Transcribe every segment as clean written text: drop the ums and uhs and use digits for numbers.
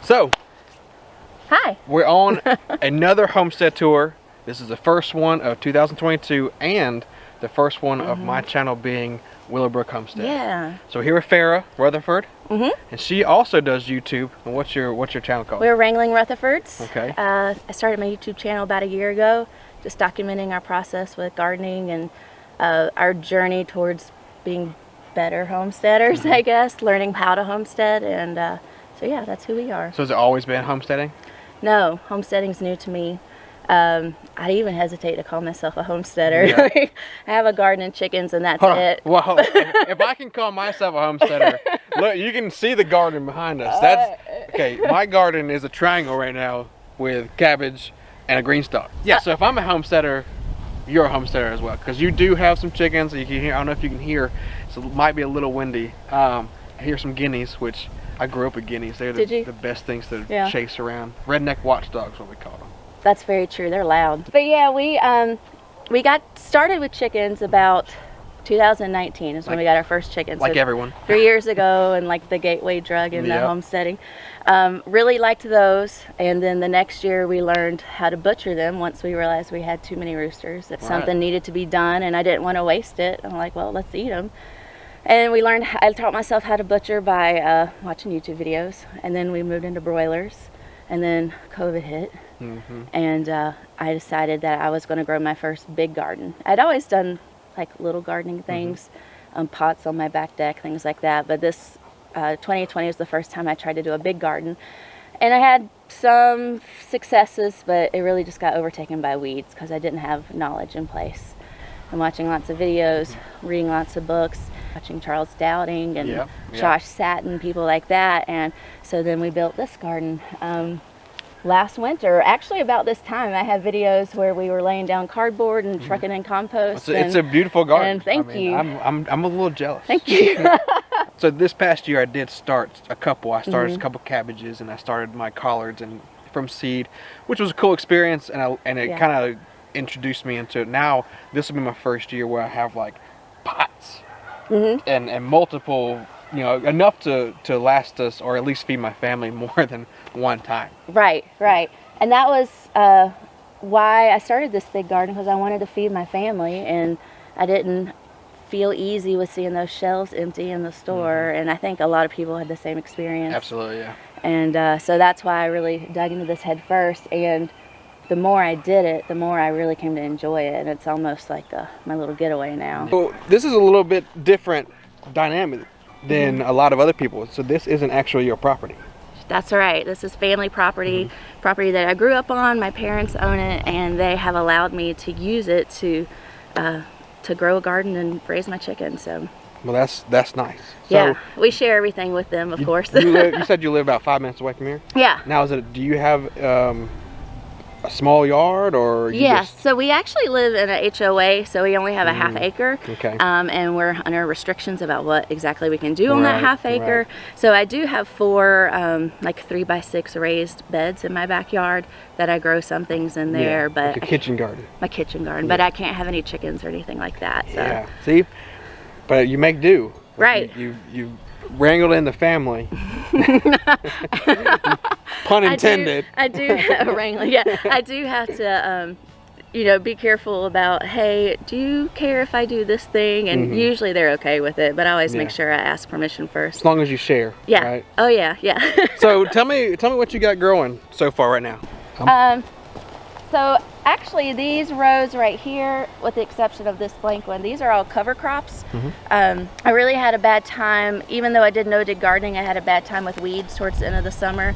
So, hi. We're on another homestead tour. This is the first one of 2022 and the first one of my channel being Willow Brook Homestead. Yeah. So here with Farrah Rutherford, and she also does YouTube. And what's your channel called? We're Rangling Rutherfords. Okay. I started my YouTube channel about a year ago, just documenting our process with gardening and our journey towards being better homesteaders, I guess, learning how to homestead, and so yeah, that's who we are. So has it always been homesteading? No, homesteading's new to me. I even hesitate to call myself a homesteader. Yeah. I have a garden and chickens, and that's it. Well, if I can call myself a homesteader, look, you can see the garden behind us. That's okay. My garden is a triangle right now with cabbage and a green stalk. Yeah. So if I'm a homesteader, you're a homesteader as well, because you do have some chickens. You can hear. I don't know if you can hear. So it might be a little windy. I hear some guineas, which I grew up with guineas. They're the best things to chase around. Redneck watchdogs, what we call them. That's very true. They're loud. But yeah, we got started with chickens about 2019 is when we got our first chickens. Like so everyone. 3 years ago, and like the gateway drug in the homesteading. Really liked those, and then the next year we learned how to butcher them once we realized we had too many roosters. That something needed to be done, and I didn't want to waste it. I'm like, well, let's eat them. And I taught myself how to butcher by watching YouTube videos, and then we moved into broilers, and then COVID hit. And I decided that I was going to grow my first big garden. I'd always done like little gardening things, pots on my back deck, things like that. But this 2020 was the first time I tried to do a big garden. And I had some successes, but it really just got overtaken by weeds because I didn't have knowledge in place. I'm watching lots of videos, reading lots of books, watching Charles Dowding and Josh Satin, people like that. And so then we built this garden. Last winter, actually about this time, I have videos where we were laying down cardboard and trucking in compost. It's a beautiful garden. And thank you. I'm a little jealous. Thank you. So this past year I did start a couple. I started a couple cabbages, and I started my collards and from seed, which was a cool experience, and it kind of introduced me into it. Now this will be my first year where I have like pots and multiple, you know, enough to last us, or at least feed my family more than one time. Right. And that was why I started this big garden, because I wanted to feed my family, and I didn't feel easy with seeing those shelves empty in the store. And I think a lot of people had the same experience. Absolutely, yeah. And so that's why I really dug into this head first. And the more I did it, the more I really came to enjoy it. And it's almost like my little getaway now. So this is a little bit different dynamic than a lot of other people. So this isn't actually your property. That's right. This is family property, property that I grew up on. My parents own it, and they have allowed me to use it to grow a garden and raise my chickens. So. Well, that's nice. Yeah, so we share everything with them, of course. You said you live about 5 minutes away from here? Yeah. Now, do you have a small yard, or so we actually live in a HOA, so we only have a half acre. Okay. And we're under restrictions about what exactly we can do on that half acre. So I do have 4 like 3x6 raised beds in my backyard that I grow some things in there. But like a kitchen garden. My kitchen garden, but I can't have any chickens or anything like that. So. Yeah. See, but you make do. Right. You wrangled in the family. Pun intended. I do wrangling. Yeah, I do have to, you know, be careful about, hey, do you care if I do this thing? And usually they're okay with it, but I always make sure I ask permission first. As long as you share. Yeah. Right? Oh yeah. So tell me what you got growing so far right now. So actually these rows right here, with the exception of this blank one, these are all cover crops. I really had a bad time, even though I did no-dig gardening, I had a bad time with weeds towards the end of the summer.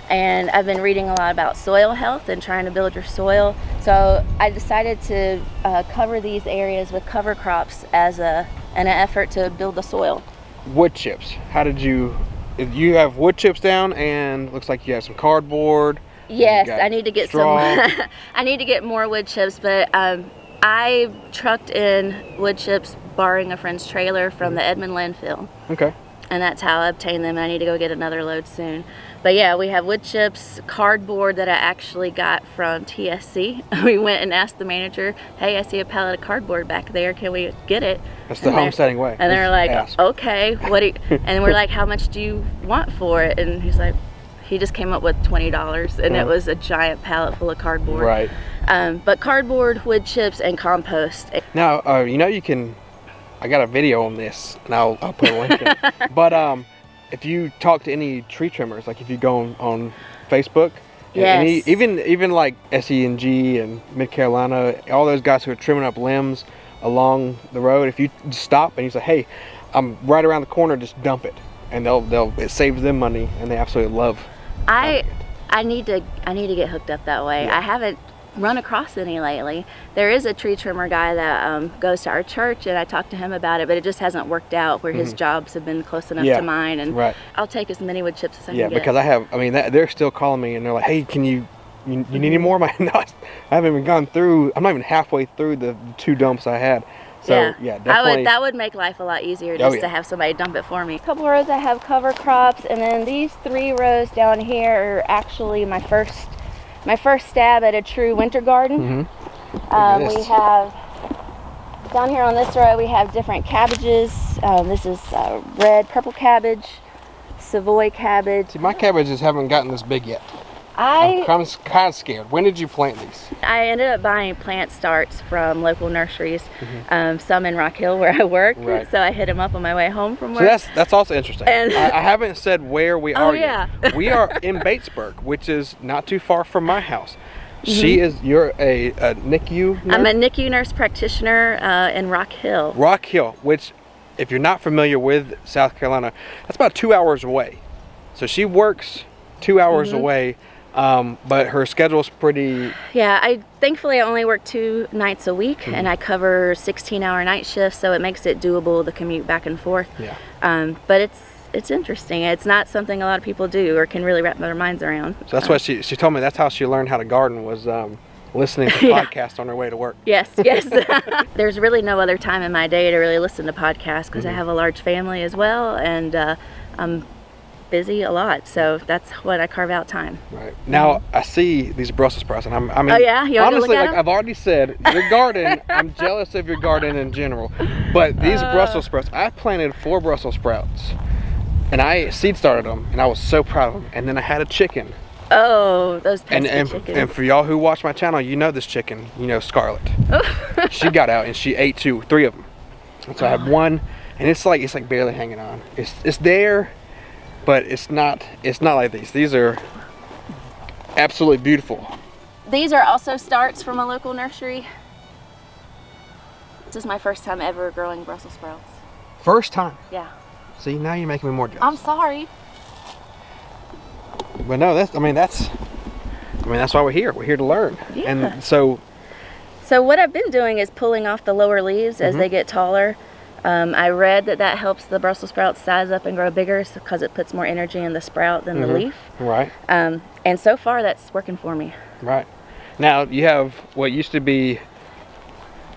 And I've been reading a lot about soil health and trying to build your soil. So I decided to cover these areas with cover crops as an effort to build the soil. Wood chips. How did you have wood chips down, and looks like you have some cardboard. Yes, I need to get some. I need to get more wood chips, but I trucked in wood chips borrowing a friend's trailer from the Edmond landfill. Okay. And that's how I obtained them. I need to go get another load soon. But yeah, we have wood chips, cardboard that I actually got from TSC. We went and asked the manager, hey, I see a pallet of cardboard back there. Can we get it? That's the homesteading way. And they're like, okay. And we're like, how much do you want for it? And he's like, he just came up with $20, and it was a giant pallet full of cardboard. Right. But cardboard, wood chips, and compost. Now, you know, you can, I got a video on this, and I'll put a link in. But if you talk to any tree trimmers, like if you go on Facebook, Yes. even like SENG and Mid Carolina, all those guys who are trimming up limbs along the road, if you stop and you say, hey, I'm right around the corner, just dump it, and it saves them money, and they absolutely love I need to get hooked up that way. Yeah. I haven't run across any lately. There is a tree trimmer guy that goes to our church, and I talked to him about it, but it just hasn't worked out where his jobs have been close enough to mine, and I'll take as many wood chips as I can get. Yeah, because they're still calling me, and they're like, hey, can you need any more? No, I haven't even gone through, I'm not even halfway through the 2 dumps I had. So yeah, definitely. That would make life a lot easier just to have somebody dump it for me. A couple rows I have cover crops, and then these 3 rows down here are actually my first stab at a true winter garden. We have down here on this row, we have different cabbages. This is red purple cabbage, Savoy cabbage. See, my cabbages haven't gotten this big yet. I'm kind of scared. When did you plant these? I ended up buying plant starts from local nurseries, some in Rock Hill where I work. Right. So I hit them up on my way home from work. So that's also interesting. And I haven't said where we are yet. We are in Batesburg, which is not too far from my house. You're a NICU nurse? I'm a NICU nurse practitioner in Rock Hill. Rock Hill, which, if you're not familiar with South Carolina, that's about 2 hours away. So she works 2 hours away. But her schedule's pretty... Yeah, thankfully I only work 2 nights a week, and I cover 16-hour night shifts, so it makes it doable to commute back and forth. Yeah. But it's interesting. It's not something a lot of people do or can really wrap their minds around. So that's what she told me. That's how she learned how to garden, was listening to podcasts on her way to work. Yes. There's really no other time in my day to really listen to podcasts because I have a large family as well, and I'm busy a lot, so that's what I carve out time. Right. Now I see these Brussels sprouts, and I mean, oh yeah, you want honestly, to look at like them? I've already said, your garden. I'm jealous of your garden in general, but these Brussels sprouts, I planted 4 Brussels sprouts, and I seed started them, and I was so proud of them. And then I had a chicken. Oh, those pesky chickens. And for y'all who watch my channel, you know this chicken. You know Scarlet. She got out and she ate 3 of them. And so I have one, and it's like barely hanging on. It's there. But it's not like these. These are absolutely beautiful. These are also starts from a local nursery. This is my first time ever growing Brussels sprouts. First time? Yeah. See, now you're making me more jealous. I'm sorry. But no, that's why we're here. We're here to learn. Yeah. And so what I've been doing is pulling off the lower leaves as they get taller. I read that helps the Brussels sprouts size up and grow bigger because it puts more energy in the sprout than the leaf. Right. And so far that's working for me. Right. Now you have what used to be.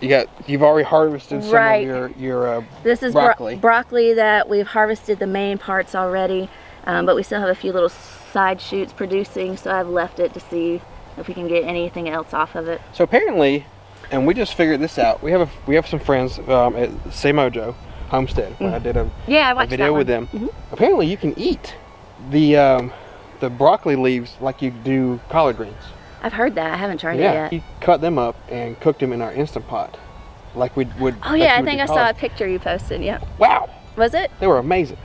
You've already harvested some of your this is broccoli. Broccoli that we've harvested the main parts already, but we still have a few little side shoots producing. So I've left it to see if we can get anything else off of it. So apparently. And we just figured this out. We have some friends at Say Mojo, Homestead. When I did a video with them. Apparently, you can eat the broccoli leaves like you do collard greens. I've heard that. I haven't tried it yet. We cut them up and cooked them in our Instant Pot, like we would. Oh yeah, I think I saw a picture you posted. Yeah. Wow. Was it? They were amazing.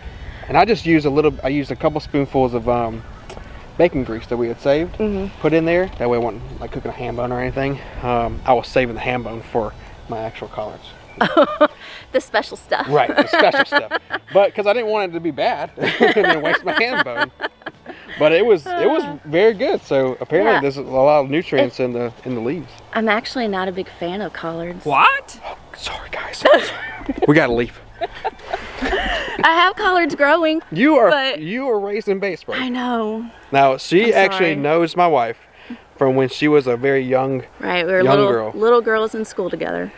And I just used I used a couple spoonfuls of bacon grease that we had saved, put in there. That way I wasn't like cooking a ham bone or anything. I was saving the ham bone for my actual collards. The special stuff. Right, the special stuff. But because I didn't want it to be bad and then waste my ham bone. But it was very good. So apparently there's a lot of nutrients in the leaves. I'm actually not a big fan of collards. What? Oh, sorry guys. We gotta leave. I have collards growing. You were raised in Batesburg. I know. Now she actually knows my wife from when she was a very young we were little girls in school together.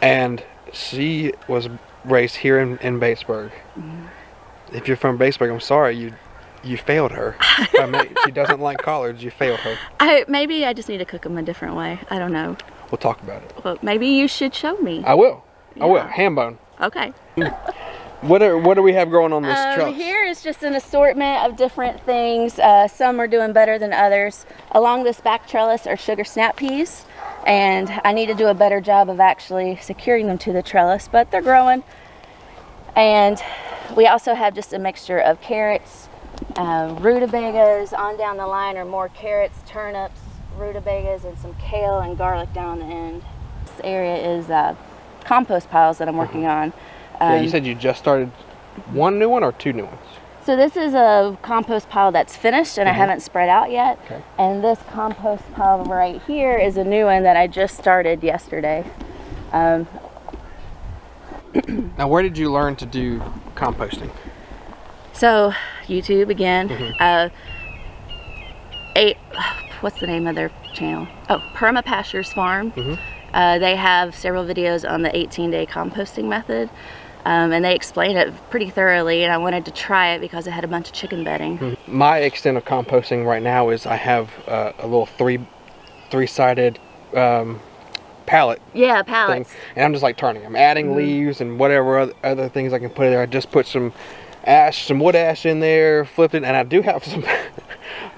And she was raised here in Batesburg. If you're from Batesburg, I'm sorry, you failed her. She doesn't like collards. You failed her. Maybe I just need to cook them a different way. I don't know. We'll talk about it. Well, maybe you should show me. I will. Yeah. I will. Ham bone. Okay. What do we have growing on this truck? Here is just an assortment of different things. Some are doing better than others. Along this back trellis are sugar snap peas, and I need to do a better job of actually securing them to the trellis, but they're growing. And we also have just a mixture of carrots, rutabagas. On down the line are more carrots, turnips, rutabagas, and some kale and garlic down the end. This area is compost piles that I'm working on. Yeah, you said you just started one new one or two new ones? So this is a compost pile that's finished and I haven't spread out yet. Okay. And this compost pile right here is a new one that I just started yesterday. Now, where did you learn to do composting? So YouTube again. What's the name of their channel? Oh, Permapastures Farm. They have several videos on the 18-day composting method. And they explain it pretty thoroughly, and I wanted to try it because it had a bunch of chicken bedding. My extent of composting right now is I have a little three-sided pallet. Yeah, pallets. Thing, and I'm just like turning. I'm adding leaves and whatever other things I can put in there. I just put some ash, some wood ash in there, flipped it, and I do have some.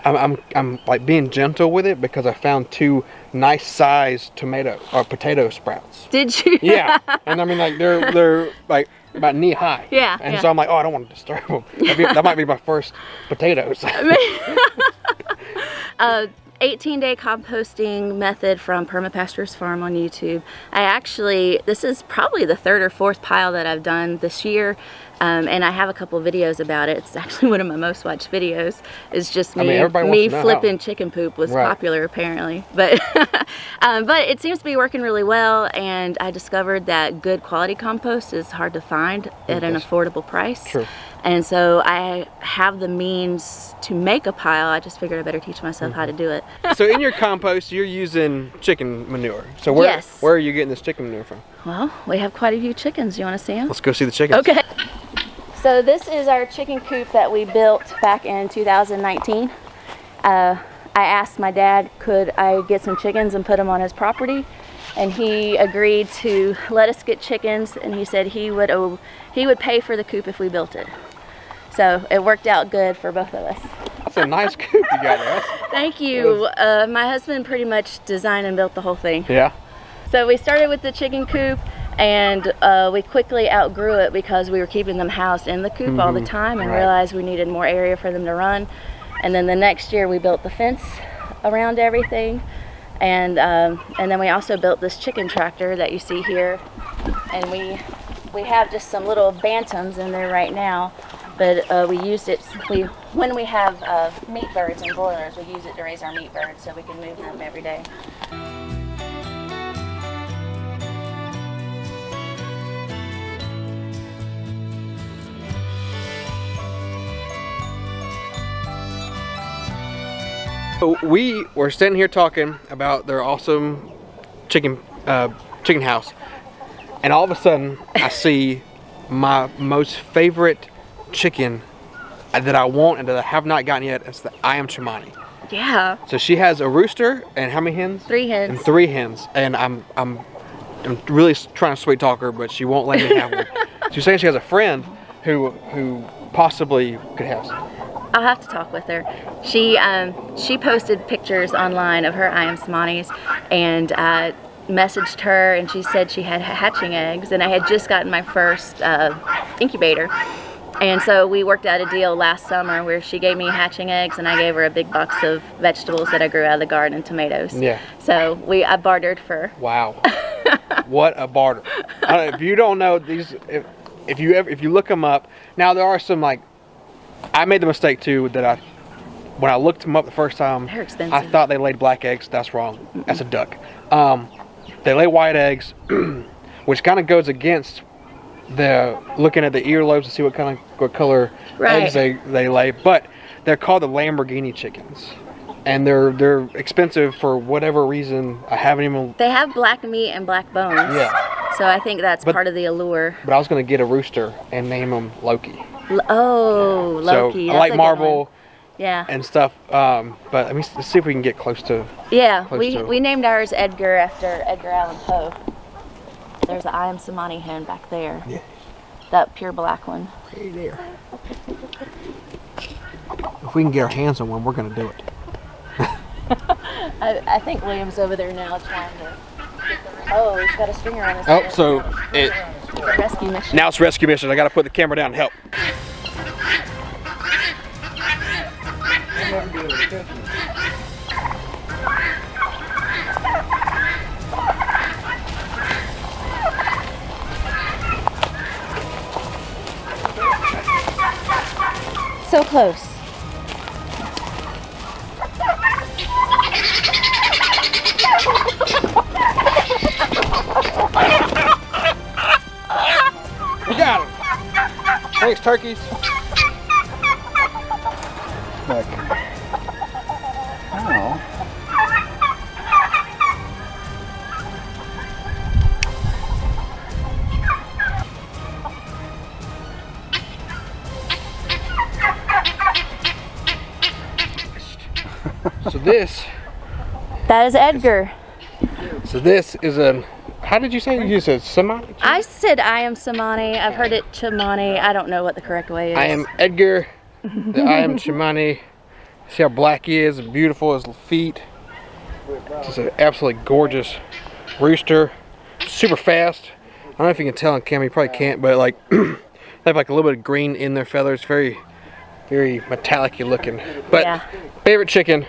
I'm like being gentle with it because I found two nice sized potato sprouts. Did you? Yeah, and I mean like they're like about knee high. Yeah. And so I'm like, oh, I don't want to disturb them. That might be my first potatoes. 18-day composting method from Permapastures Farm on YouTube. This is probably the third or fourth pile that I've done this year, and I have a couple videos about it. It's actually one of my most watched videos. It's just me flipping chicken poop was popular apparently, but but it seems to be working really well, and I discovered that good quality compost is hard to find at an affordable price. True. And so I have the means to make a pile. I just figured I better teach myself how to do it. So in your compost, you're using chicken manure. So where are you getting this chicken manure from? Well, we have quite a few chickens. You want to see them? Let's go see the chickens. Okay. So this is our chicken coop that we built back in 2019. I asked my dad, could I get some chickens and put them on his property? And he agreed to let us get chickens, and he said he would pay for the coop if we built it. So it worked out good for both of us. That's a nice coop you got there. Thank you. My husband pretty much designed and built the whole thing. Yeah. So we started with the chicken coop, and we quickly outgrew it because we were keeping them housed in the coop all the time, and realized we needed more area for them to run. And then the next year we built the fence around everything. And then we also built this chicken tractor that you see here, and we have just some little bantams in there right now, but we used it when we have meat birds and broilers. We use it to raise our meat birds so we can move them every day. So we were sitting here talking about their awesome chicken house, and all of a sudden I see my most favorite chicken that I want and that I have not gotten yet. It's the I am Chimani. Yeah. So she has a rooster and how many hens? 3 hens. And 3 hens. And I'm really trying to sweet talk her, but she won't let me have one. She's saying she has a friend who possibly could have some. I'll have to talk with her. She posted pictures online of her I am Samanis, and I messaged her, and she said she had hatching eggs, and I had just gotten my first incubator. And so we worked out a deal last summer where she gave me hatching eggs, and I gave her a big box of vegetables that I grew out of the garden, tomatoes. Yeah. So I bartered for. Wow. What a barter. If you don't know these, if you look them up, now there are some like. I made the mistake too that when I looked them up the first time, they're expensive. I thought they laid black eggs. That's wrong. That's a duck. They lay white eggs, which kind of goes against looking at the earlobes to see what color eggs they lay. But they're called the Lamborghini chickens, and they're expensive for whatever reason. I haven't even. They have black meat and black bones. Yeah. So I think that's part of the allure. But I was gonna get a rooster and name him Loki. Loki. So I like Marvel. Yeah. And stuff. But let's see if we can get close to. Yeah, we named ours Edgar after Edgar Allan Poe. There's an I am Samani hen back there. Yeah. That pure black one. Right there. If we can get our hands on one, we're gonna do it. I think William's over there now trying to. Oh, he's got a stringer on his Oh, head. so it. It's a rescue mission. Now it's rescue mission. I gotta put the camera down and help. So close. We got him. Thanks, turkeys. Look. Oh. So this. That is Edgar. So this is a. How did you say you said Samani? I said I am Samani. I've heard it Chamani. I don't know what the correct way is. I am Edgar. I am Chimani. See how black he is, beautiful his feet. Just an absolutely gorgeous rooster. Super fast. I don't know if you can tell on camera, you probably can't, but like they have like a little bit of green in their feathers. Very, very metallic-y looking. But Yeah. favorite chicken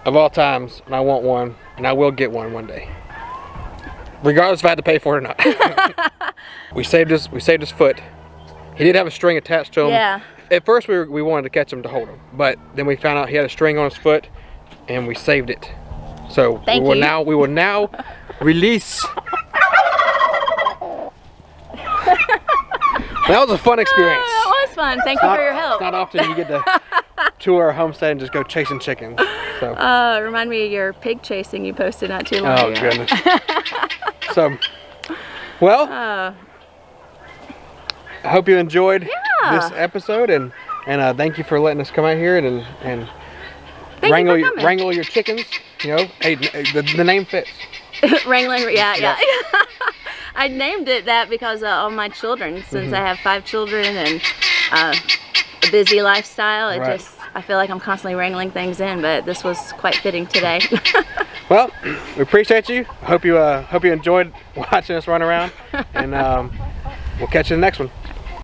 of all times, and I want one, and I will get one day. Regardless if I had to pay for it or not. we saved his foot. He did have a string attached to him. Yeah. At first we wanted to catch him to hold him, but then we found out he had a string on his foot, and we saved it. So we will now release. That was a fun experience. That was fun. Thank you for your help. It's not often you get to tour our homestead and just go chasing chickens. So. Remind me of your pig chasing you posted not too long Oh ago. goodness. So, well, I hope you enjoyed this episode, and thank you for letting us come out here and wrangle your chickens. You know, hey, the name fits. Wrangling, yeah. I named it that because of my children, since I have 5 children and a busy lifestyle. I feel like I'm constantly wrangling things in, but this was quite fitting today. Well, we appreciate you. Hope you enjoyed watching us run around, and we'll catch you in the next one.